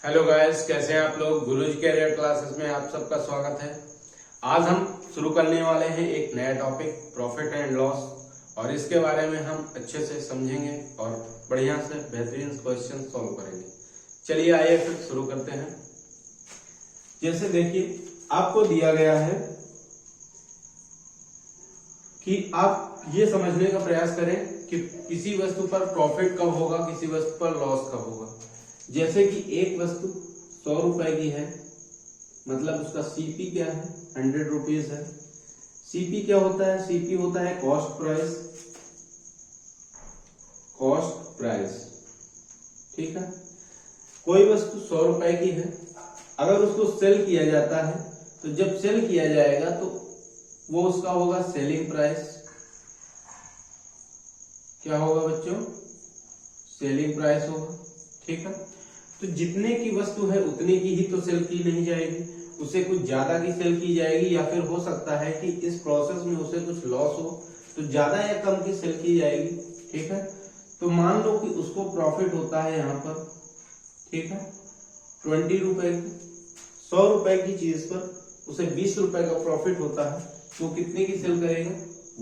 Hello guys, कैसे हैं आप लोग। गुरुजी कैरियर क्लासेस में आप सबका स्वागत है। आज हम शुरू करने वाले हैं एक नया टॉपिक प्रॉफिट एंड लॉस, और इसके बारे में हम अच्छे से समझेंगे और बढ़िया से बेहतरीन क्वेश्चन सॉल्व करेंगे। चलिए आइए फिर शुरू करते हैं। जैसे देखिए, आपको दिया गया है कि आप ये समझने का प्रयास करें कि किसी वस्तु पर प्रॉफिट कब होगा, किसी वस्तु पर लॉस कब होगा। जैसे कि एक वस्तु 100 रुपए की है, मतलब उसका सीपी क्या है, 100 रुपीज है। सीपी क्या होता है? सीपी होता है कॉस्ट प्राइस। कॉस्ट प्राइस, ठीक है। कोई वस्तु 100 रुपए की है, अगर उसको सेल किया जाता है तो जब सेल किया जाएगा तो वो उसका होगा सेलिंग प्राइस। क्या होगा बच्चों? सेलिंग प्राइस होगा, ठीक है। तो जितने की वस्तु है उतने की ही तो सेल की नहीं जाएगी, उसे कुछ ज्यादा की सेल की जाएगी, या फिर हो सकता है कि इस प्रोसेस में उसे कुछ लॉस हो तो ज्यादा या कम की सेल की जाएगी, ठीक है। तो मान लो कि उसको प्रॉफिट होता है यहाँ पर, ठीक है, 20 रुपए की। 100 रुपए की चीज पर उसे 20 रुपए का प्रॉफिट होता है, तो कितने की सेल करेगा?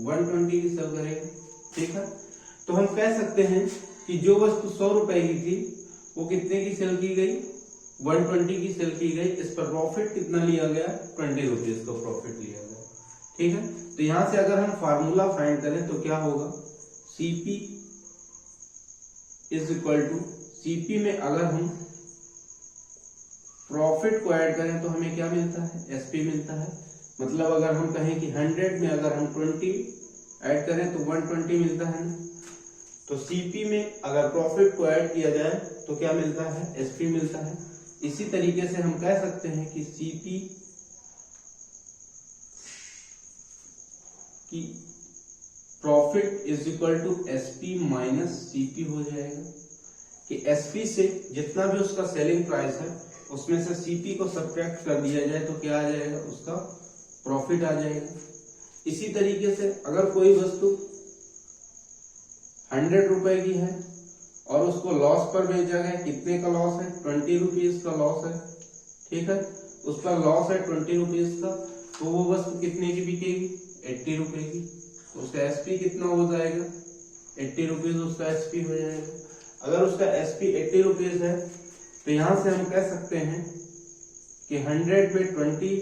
120 की सेल करेगा, ठीक है। तो हम कह सकते हैं कि जो वस्तु 100 रुपए की थी वो कितने की सेल की गई? 120 की सेल की गई। इस पर प्रॉफिट कितना लिया गया? 20 रुपीज का प्रॉफिट लिया गया, ठीक है। तो यहां से अगर हम फार्मूला फाइंड करें तो क्या होगा? CP is equal to, CP में अगर हम प्रॉफिट को ऐड करें तो हमें क्या मिलता है? एसपी मिलता है। मतलब अगर हम कहें कि 100 में अगर हम 20 ऐड करें तो 120 मिलता है ना। तो सीपी में अगर प्रॉफिट को ऐड किया जाए तो क्या मिलता है? एसपी मिलता है। इसी तरीके से हम कह सकते हैं कि सीपी की profit is equal to SP minus CP हो जाएगा, कि एसपी से जितना भी उसका सेलिंग प्राइस है उसमें से सीपी को सब्ट्रैक्ट कर दिया जाए तो क्या आ जाएगा? उसका प्रॉफिट आ जाएगा। इसी तरीके से अगर कोई वस्तु 100 रुपए की है और उसको लॉस पर बेचा गया, कितने का लॉस है? 20 रुपीज का लॉस है, ठीक है। उस पर लॉस है 20 रुपीज का, तो वो वस्तु कितने की बिकेगी? 80 रुपए की। तो उसका एसपी कितना हो जाएगा? 80 रुपीज उसका एसपी हो जाएगा। अगर उसका एसपी 80 रुपीज है तो यहां से हम कह सकते हैं कि 100 में 20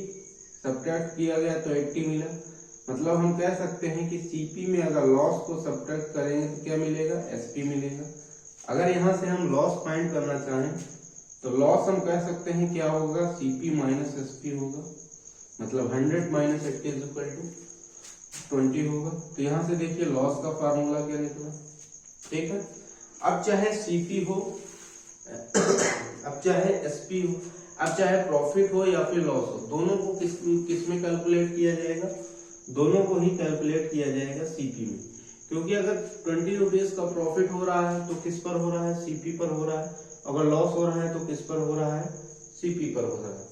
सब्ट्रैक्ट किया गया तो 80 मिला। मतलब हम कह सकते हैं कि सीपी में अगर लॉस को सब्ट्रैक्ट करेंगे तो क्या मिलेगा? एसपी मिलेगा। अगर यहां से हम लॉस फाइंड करना चाहें तो लॉस हम कह सकते हैं क्या होगा? सीपी माइनस एसपी होगा। मतलब 100 माइनस 80 इज इक्वल टू 20 होगा। तो यहां से देखिए लॉस का फार्मूला क्या निकला, ठीक है। अब चाहे सीपी हो, अब चाहे एसपी हो, अब चाहे प्रॉफिट हो या फिर लॉस हो, दोनों को किस में कैलकुलेट किया जाएगा? दोनों को ही कैलकुलेट किया जाएगा सीपी में। क्योंकि अगर 20 रुपीज का प्रॉफिट हो रहा है तो किस पर हो रहा है? सीपी पर हो रहा है। अगर लॉस हो रहा है तो किस पर हो रहा है? सीपी पर हो रहा है।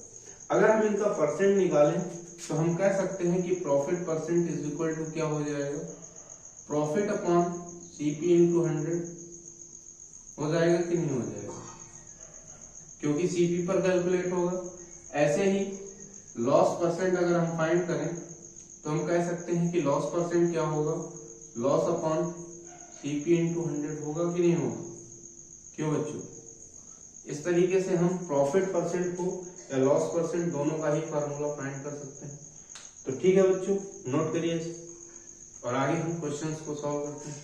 अगर हम इनका परसेंट निकालें तो हम कह सकते हैं कि profit percent is equal to क्या हो जाएगा? प्रॉफिट अपॉन सीपी इंटू 100 हो जाएगा कि नहीं हो जाएगा? क्योंकि सीपी पर कैलकुलेट होगा। ऐसे ही लॉस परसेंट अगर हम फाइंड करें तो हम कह सकते हैं कि लॉस परसेंट क्या होगा? लॉस अपॉन सीपी इंटू 100 होगा कि नहीं होगा? क्यों बच्चों? इस तरीके से हम प्रॉफिट परसेंट को या लॉस परसेंट दोनों का ही फार्मूला फाइंड कर सकते हैं। तो ठीक है बच्चों, नोट करिए और आगे हम क्वेश्चंस को सॉल्व करते हैं।